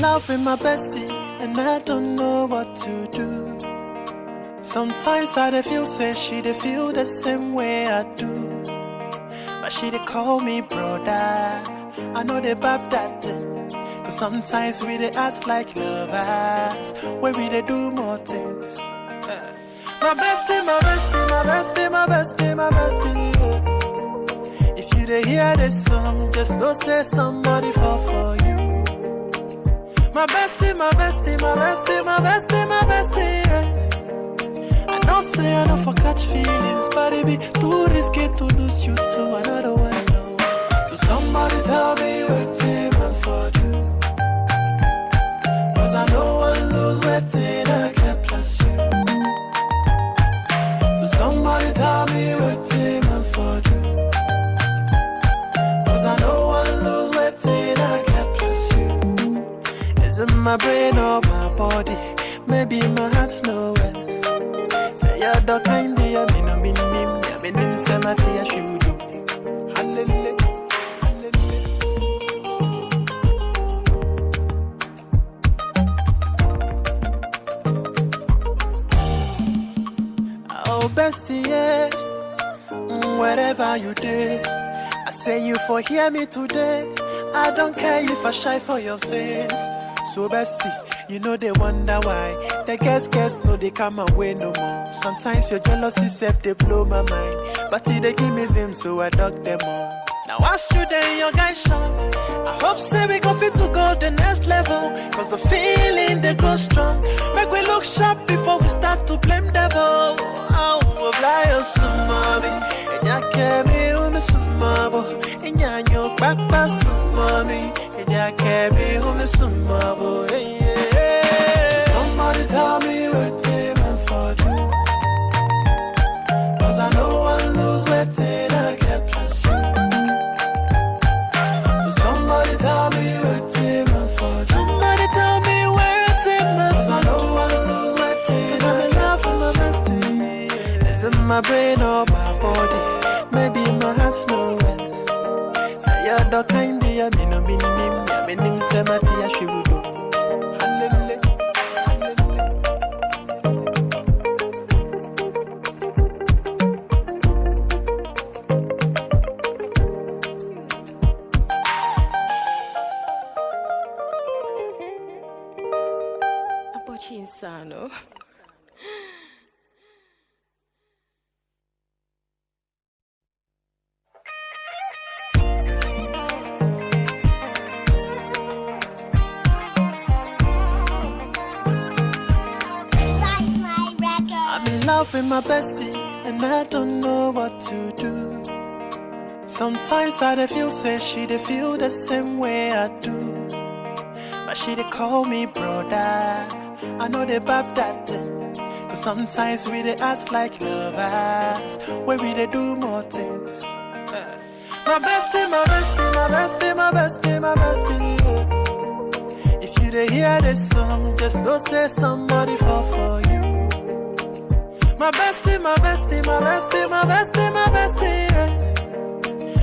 love with my bestie, and I don't know what to do. Sometimes I dey feel say she dey feel the same way I do, but she dey call me brother. I know they bab that thing, cause sometimes we dey act like lovers, where we dey do more things. My bestie, my bestie, my bestie, my bestie, my bestie, yeah. If you dey hear this song, just know say somebody fall for you. My bestie, my bestie, my bestie, my bestie, my bestie, yeah. I know say I don't for catch feelings, but it be too risky to lose you to another one, no. So somebody tell me what team I for do, cause I know one lose waiting I can plus you. So somebody tell me what team I for do, cause I know one lose waiting I can plus you. Is it my brain or my body? Maybe my heart's nowhere. Say you're the kind of me no minim, ya minim semati ya shudu. Hallelujah. Oh bestie, yeah. Wherever you did, I say you for hear me today. I don't care if I shy for your face. So bestie, you know they wonder why. The guess no they come away no more. Sometimes your jealousy self they blow my mind, but they give me vim so I dug them all. Now I shoot in your guys shine. I hope say we go fit to go the next level, cause the feeling they grow strong. Make we look sharp before we start to blame devil. Oh, fly on some mommy, and ya can't be on some mabo, and ya know back some mommy, and ya can't be on some mabo. Somebody tell me what team I for do, cause I know one lose waiting I get plus you. So somebody tell me what team I for do. Somebody tell me where team I for do, cause I know one lose waiting I'm in love with my bestie. Is it my brain or my body? Maybe my heart's nowhere. Say you're the kind of ya me no minim, ya minim semati ya shudu. Hallelujah. Insano. I'm in love with my bestie, and I don't know what to do. Sometimes I dey feel say she dey feel the same way I do, but she dey call me brother. I know they bab that thing, cause sometimes we dey act like lovers, where we dey do more things. My bestie, my bestie, my bestie, my bestie, my bestie, yeah. If you dey hear this song, just know say somebody fall for you. My bestie, my bestie, my bestie, my bestie, my bestie, yeah.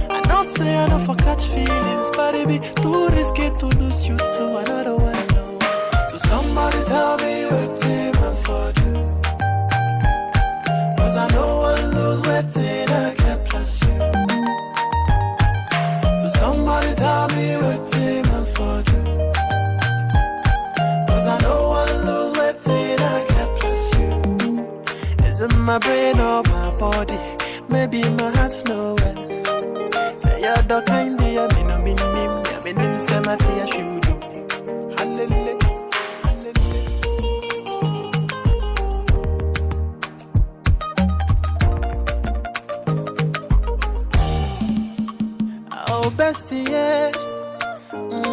I know say I don't for catch feelings, but it be too risky to lose you to another one, no. So somebody tell me what team I for do, cause I know one lose waiting I get plus you. So somebody tell me what team I for do, cause I know one lose waiting I get plus you. Is it my brain or my body? Maybe my heart's nowhere. Say you're the kind of ya me no minim, ya minim semati ya shudu. Hallelujah. Oh bestie, yeah.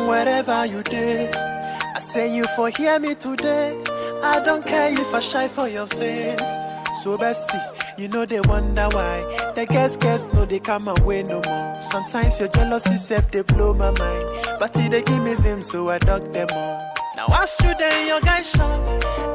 Wherever you did, I say you for hear me today. I don't care if I shy for your face. So bestie, you know they wonder why. The guess no they come away no more. Sometimes your jealousy self they blow my mind, but they give me vim so I dug them all. Now I shoot in your guys shine.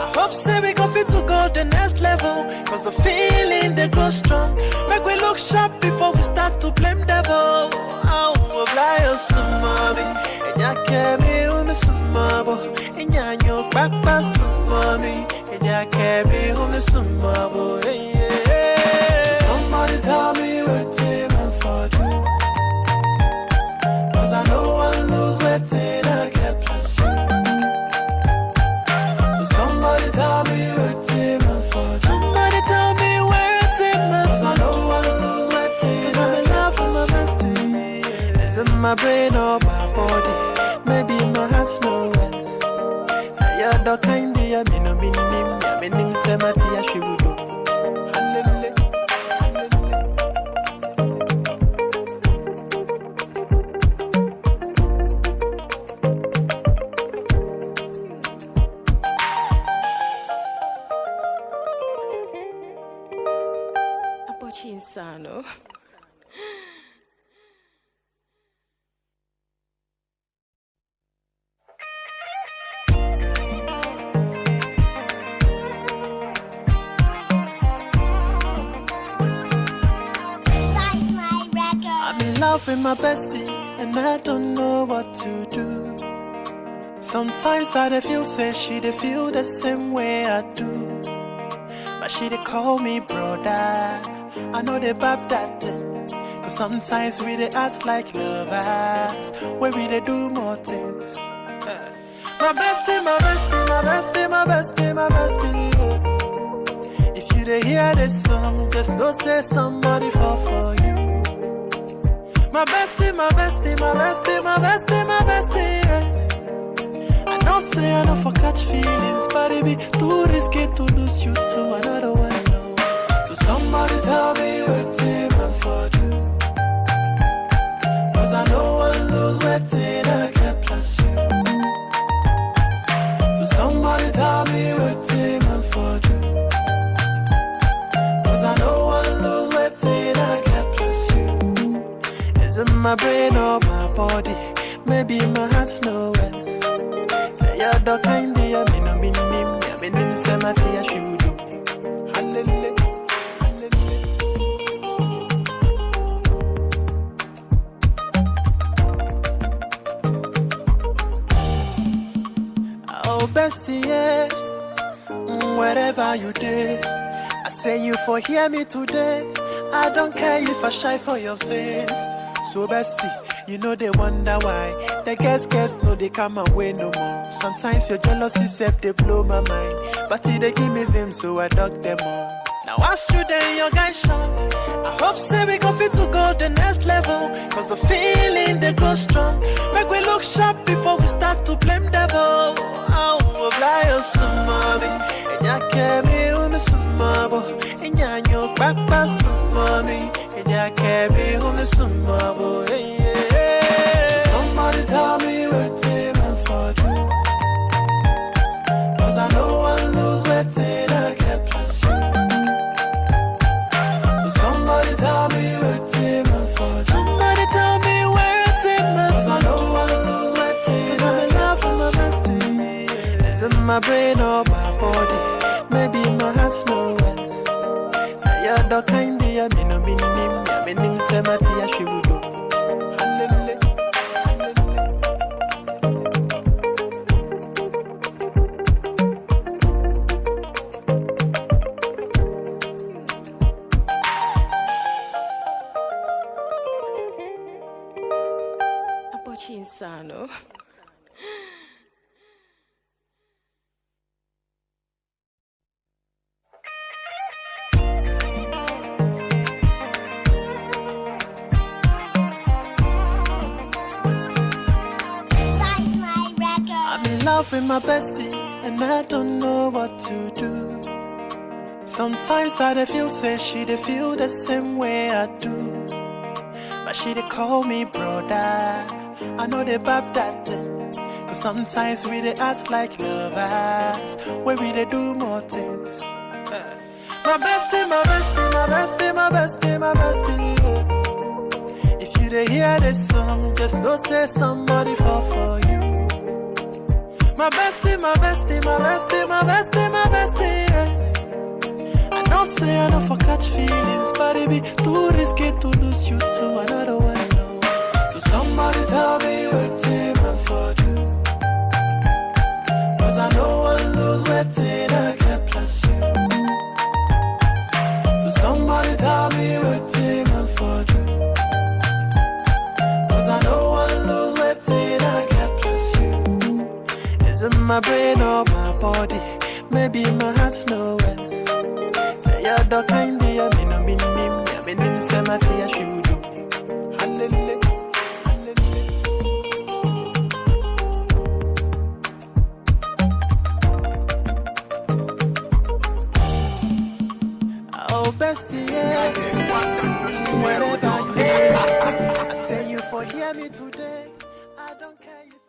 I hope say we go fit to go the next level, cause the feeling they grow strong. Make we look sharp before we start to blame devil. Oh, fly on some mommy, and ya can't be on some mabo, Inyanyo papa sumami, Inya kebi home sumabo. Somebody tell me what it for you. 'Cause I know I lose waiting, I get plus you. So somebody tell me what it for. Somebody tell me what it for. 'Cause I know I lose waiting, I'm in love with my bestie. It's in my brain or my body, maybe my heart's no well. Say you're the kind of me no minim semati ya shibudo. Insano. I'm in love with my bestie, and I don't know what to do. Sometimes I feel say she feel the same way I do. But she call me brother. I know they bab that thing. 'Cause sometimes we they act like lovers, where we they do more things. My bestie, my bestie, my bestie, my bestie, my bestie. If you they hear this song, just know say somebody fall for you. My bestie, my bestie, my bestie, my bestie, my bestie. I know say I know for catch feelings, but it be too risky to lose you to another one. No. So somebody tell me what it for you. 'Cause I know I lose waiting, I get plus you. So somebody tell me what it for you. 'Cause I know I lose waiting, I get plus you. Is it my brain or my body? Maybe my heart's no well. Say you're the kind of me no minim semati ya shibudo. Hallelujah. Oh bestie, yeah. Wherever you did, I say you for hear me today. I don't care if I shy for your face. So bestie, you know they wonder why. The guess no they come away no more. Sometimes your jealousy self they blow my mind, but they give me vim so I dug them all. Now I shoot in your guy Sean. I hope say we go fit to go the next level, 'cause the feeling they grow strong. Make we look sharp before we start to blame devil. Oh, fly on some mommy, and ya can't be on the sumabo, and ya know papa some mommy, and ya can't be on the sumabo. Somebody tell me what it for you. 'Cause I know I lose waiting, I get plus you. So somebody tell me what it for. Somebody tell me what it for. 'Cause I know I lose waiting, I'm in love with my bestie. It's in my brain or my body, maybe my heart's no well. Say you're the kind of me no minim semati ya shibudo. Insano. I'm in love with my bestie, and I don't know what to do. Sometimes I feel say she feel the same way I do. But she call me brother. I know they bab that thing. 'Cause sometimes we they act like lovers, where we they do more things. My bestie, my bestie, my bestie, my bestie, my bestie. If you they hear this song, just know say somebody fall for you. My bestie, my bestie, my bestie, my bestie, my bestie. I know say I know for catch feelings, but it be too risky to lose you to another one. No. So somebody tell me what it for you. my tea should do. Hallelujah. Oh, bestie, yeah. Wherever you are, I say you for hear me today. I don't care if